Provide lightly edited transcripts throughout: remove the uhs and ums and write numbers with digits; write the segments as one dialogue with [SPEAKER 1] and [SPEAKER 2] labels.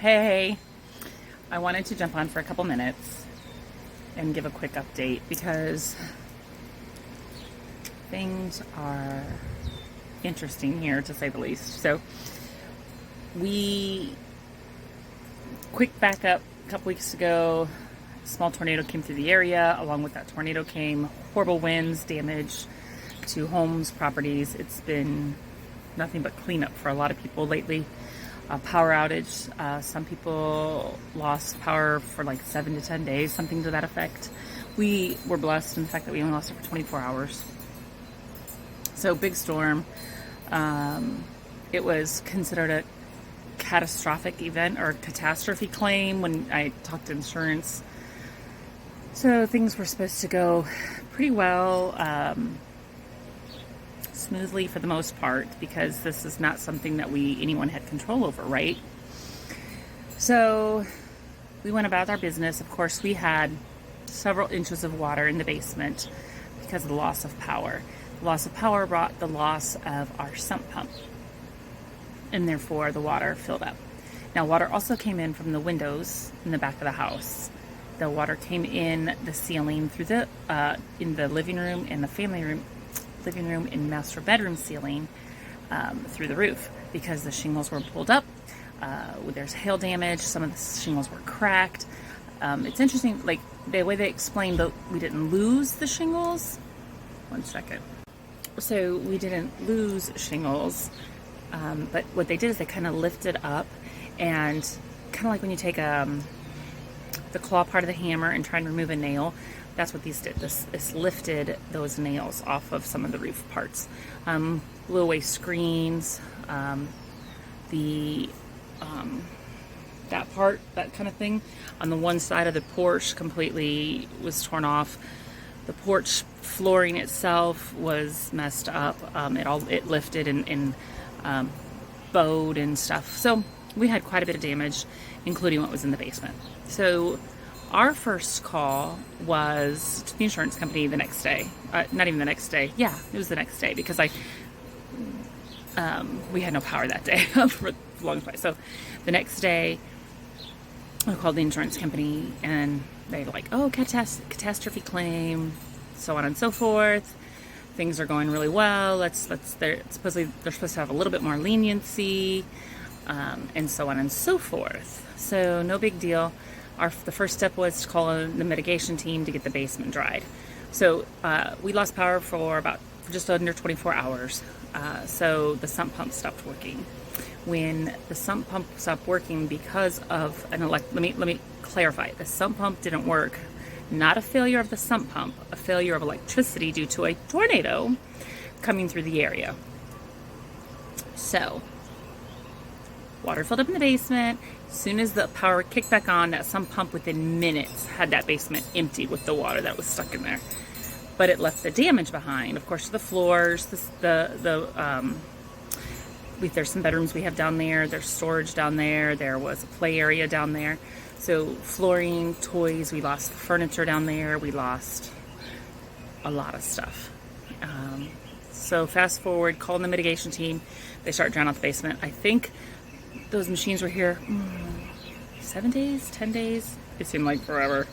[SPEAKER 1] Hey, I wanted to jump on for a couple minutes and give a quick update because things are interesting here, to say the least. So, we quick back up a couple weeks ago. A small tornado came through the area. Along with that tornado came horrible winds, damage to homes, properties. It's been nothing but cleanup for a lot of people lately. Power outage. Some people lost power for like 7 to 10 days, something to that effect. We were blessed in the fact that we only lost it for 24 hours. So big storm. It was considered a catastrophic event or catastrophe claim when I talked to insurance. So things were supposed to go pretty well. Smoothly for the most part, because this is not something that anyone had control over, right? So we went about our business. Of course, we had several inches of water in the basement because of the loss of power. The loss of power brought the loss of our sump pump, and therefore the water filled up. Now, water also came in from the windows in the back of the house. The water came in the ceiling through the in the living room and the living room and master bedroom ceiling through the roof because the shingles were pulled up. There's hail damage. Some of the shingles were cracked. It's interesting, like the way they explained that we didn't lose the shingles. One second. So we didn't lose shingles, but what they did is they kind of lifted up, and kind of like when you take the claw part of the hammer and try and remove a nail. That's what these did. This lifted those nails off of some of the roof parts. Blew away screens. That part, that kind of thing, on the one side of the porch completely was torn off. The porch flooring itself was messed up. It lifted and bowed and stuff. So we had quite a bit of damage, including what was in the basement. So our first call was to the insurance company the next day. Not even the next day. Yeah, it was the next day because we had no power that day for a long time. So the next day, I called the insurance company and they were like, "Oh, catastrophe claim, so on and so forth. Things are going really well. They're supposed to have a little bit more leniency, and so on and so forth. So no big deal." The first step was to call the mitigation team to get the basement dried. So we lost power for just under 24 hours. So the sump pump stopped working. When the sump pump stopped working because of let me clarify. The sump pump didn't work. Not a failure of the sump pump, a failure of electricity due to a tornado coming through the area. So water filled up in the basement. As soon as the power kicked back on, that sump pump within minutes had that basement empty with the water that was stuck in there. But it left the damage behind, of course, the floors, there's some bedrooms we have down there. There's storage down there. There was a play area down there. So flooring, toys, we lost the furniture down there. We lost a lot of stuff. So fast forward, calling the mitigation team. They start drowning out the basement. I think those machines were here 7 days, 10 days. It seemed like forever.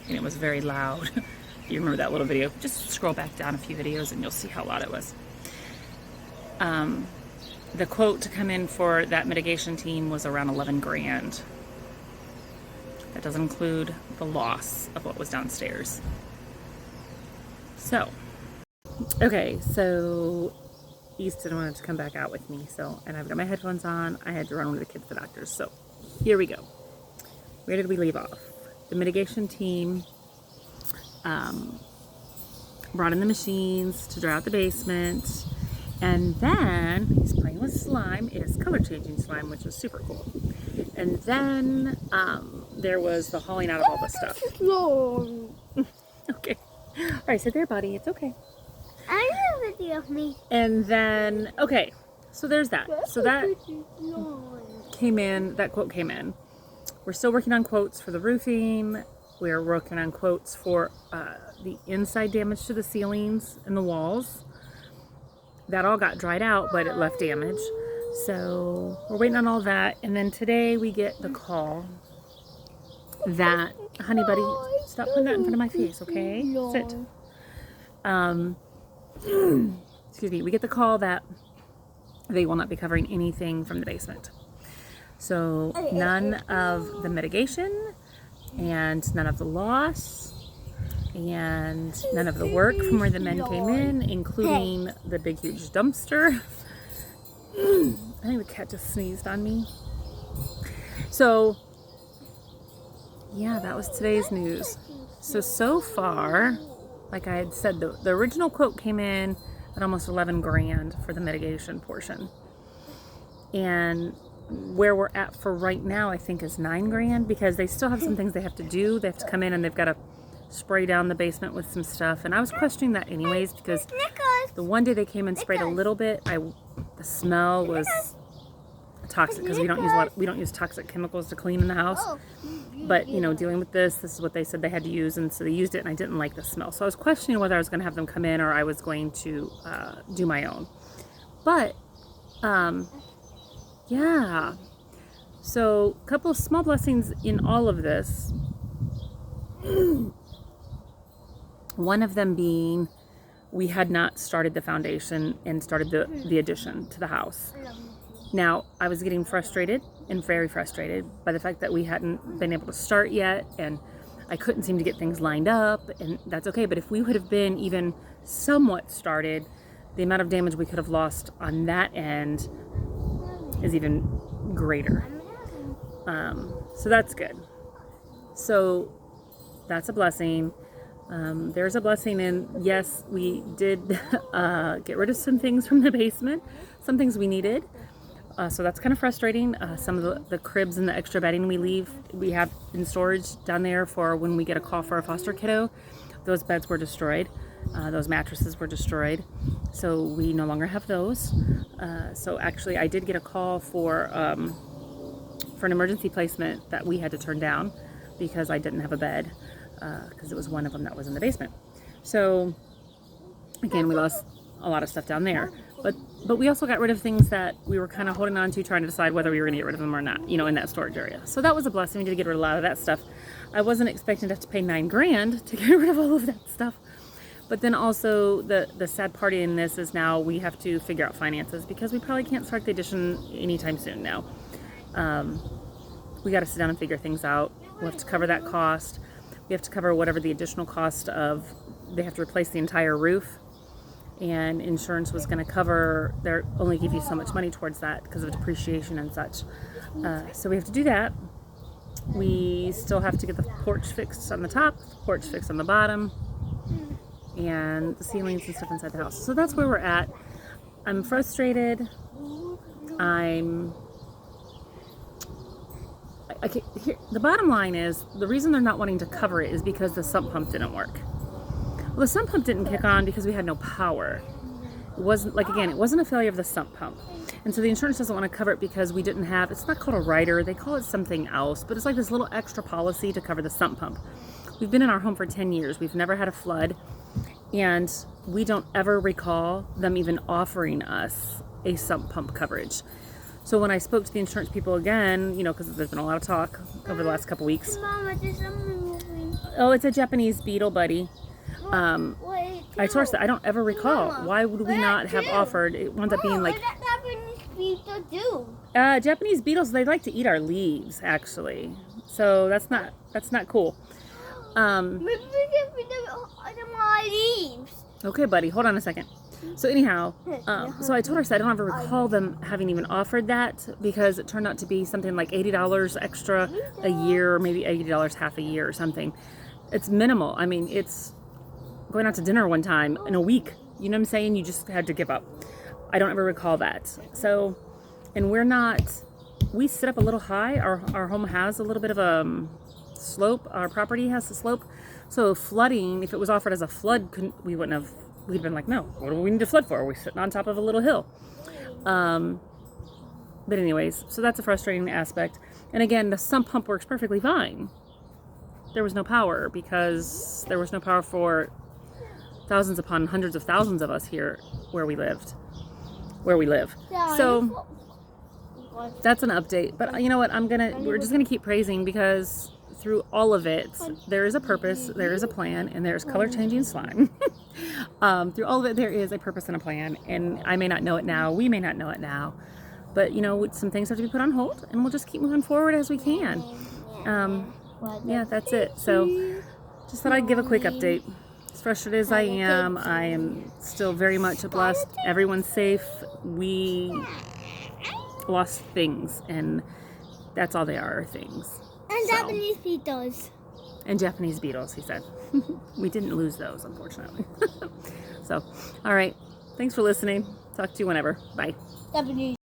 [SPEAKER 1] And it was very loud. You remember that little video? Just scroll back down a few videos and you'll see how loud it was. The quote to come in for that mitigation team was around 11 grand. That doesn't include the loss of what was downstairs. So, okay, so Easton wanted to come back out with me, and I've got my headphones on. I had to run with the kids to the doctors. So here we go. Where did we leave off? The mitigation team brought in the machines to dry out the basement, and then he's playing with slime. It is color changing slime, which is super cool. And then there was the hauling out of all the stuff. Okay. All right, sit there, buddy. It's okay.
[SPEAKER 2] I have a video of me.
[SPEAKER 1] And then, okay, so there's that. So that came in, that quote came in. We're still working on quotes for the roofing. We're working on quotes for the inside damage to the ceilings and the walls. That all got dried out, but it left damage. So we're waiting on all that. And then today we get the call that, honey buddy, stop putting that in front of my face, okay? Sit. Excuse me. We get the call that they will not be covering anything from the basement. So none of the mitigation and none of the loss and none of the work from where the men came in, including the big huge dumpster. I think the cat just sneezed on me. So yeah, that was today's news. So far, like I had said, the original quote came in at almost 11 grand for the mitigation portion. And where we're at for right now, I think, is 9 grand, because they still have some things they have to do. They have to come in and they've got to spray down the basement with some stuff. And I was questioning that anyways, because the one day they came and sprayed a little bit, the smell was toxic, because we don't use toxic chemicals to clean in the house. But you know, dealing with this is what they said they had to use, and so they used it, and I didn't like the smell. So I was questioning whether I was going to have them come in or I was going to do my own. But yeah, so a couple of small blessings in all of this. One of them being we had not started the foundation and started the addition to the house. Now, I was getting frustrated and very frustrated by the fact that we hadn't been able to start yet, and I couldn't seem to get things lined up, and that's okay. But if we would have been even somewhat started, the amount of damage we could have lost on that end is even greater. So that's good. So that's a blessing. There's a blessing in, yes, we did get rid of some things from the basement, some things we needed. So that's kind of frustrating. Some of the cribs and the extra bedding we have in storage down there for when we get a call for a foster kiddo. Those beds were destroyed. Those mattresses were destroyed. So we no longer have those. So actually I did get a call for an emergency placement that we had to turn down because I didn't have a bed, because it was one of them that was in the basement. So again, we lost a lot of stuff down there. But we also got rid of things that we were kind of holding on to, trying to decide whether we were going to get rid of them or not, in that storage area. So that was a blessing. We did get rid of a lot of that stuff. I wasn't expecting to have to pay 9 grand to get rid of all of that stuff. But then also the sad part in this is now we have to figure out finances, because we probably can't start the addition anytime soon now. We got to sit down and figure things out. We'll have to cover that cost. We have to cover whatever the additional cost of, they have to replace the entire roof. And insurance was going to cover, they only give you so much money towards that because of depreciation and such. So we have to do that. We still have to get the porch fixed on the top, the porch fixed on the bottom, and the ceilings and stuff inside the house. So that's where we're at. I'm frustrated. The bottom line is, the reason they're not wanting to cover it is because the sump pump didn't work. Well, the sump pump didn't kick on because we had no power. It wasn't a failure of the sump pump. And so the insurance doesn't want to cover it because we didn't have, it's not called a rider, they call it something else, but it's like this little extra policy to cover the sump pump. We've been in our home for 10 years. We've never had a flood, and we don't ever recall them even offering us a sump pump coverage. So when I spoke to the insurance people again, because there's been a lot of talk over the last couple weeks.
[SPEAKER 2] Mama, there's something moving.
[SPEAKER 1] Oh, it's a Japanese beetle, buddy. I told her that I don't ever recall.
[SPEAKER 2] Mama,
[SPEAKER 1] why would we not have offered? It wound up being like,
[SPEAKER 2] what does Japanese people do?
[SPEAKER 1] Japanese beetles. They like to eat our leaves, actually. So that's not cool.
[SPEAKER 2] Maybe we can feed them my leaves.
[SPEAKER 1] Okay, buddy. Hold on a second. So anyhow, so I told her, I don't ever recall them having even offered that, because it turned out to be something like $80 extra a year, or maybe $80 half a year or something. It's minimal. I mean, it's going out to dinner one time in a week. You know what I'm saying? You just had to give up. I don't ever recall that. So, and we sit up a little high. Our home has a little bit of a slope. Our property has a slope. So flooding, if it was offered as a flood, we'd been like, no, what do we need to flood for? We're sitting on top of a little hill. But anyways, so that's a frustrating aspect. And again, the sump pump works perfectly fine. There was no power, because there was no power for thousands upon hundreds of thousands of us here where we live.
[SPEAKER 2] Yeah,
[SPEAKER 1] So that's an update. But you know what? We're just gonna keep praising, because through all of it, there is a purpose, there is a plan, and there's color changing slime. Through all of it, there is a purpose and a plan, and I may not know it now. We may not know it now, but you know, some things have to be put on hold, and we'll just keep moving forward as we can. Yeah, that's it. So, just thought I'd give a quick update. As frustrated as I am still very much blessed. Everyone's safe. We lost things, and that's all they are things.
[SPEAKER 2] And Japanese beetles.
[SPEAKER 1] And Japanese beetles, he said. We didn't lose those, unfortunately. So, all right. Thanks for listening. Talk to you whenever. Bye.
[SPEAKER 2] Japanese.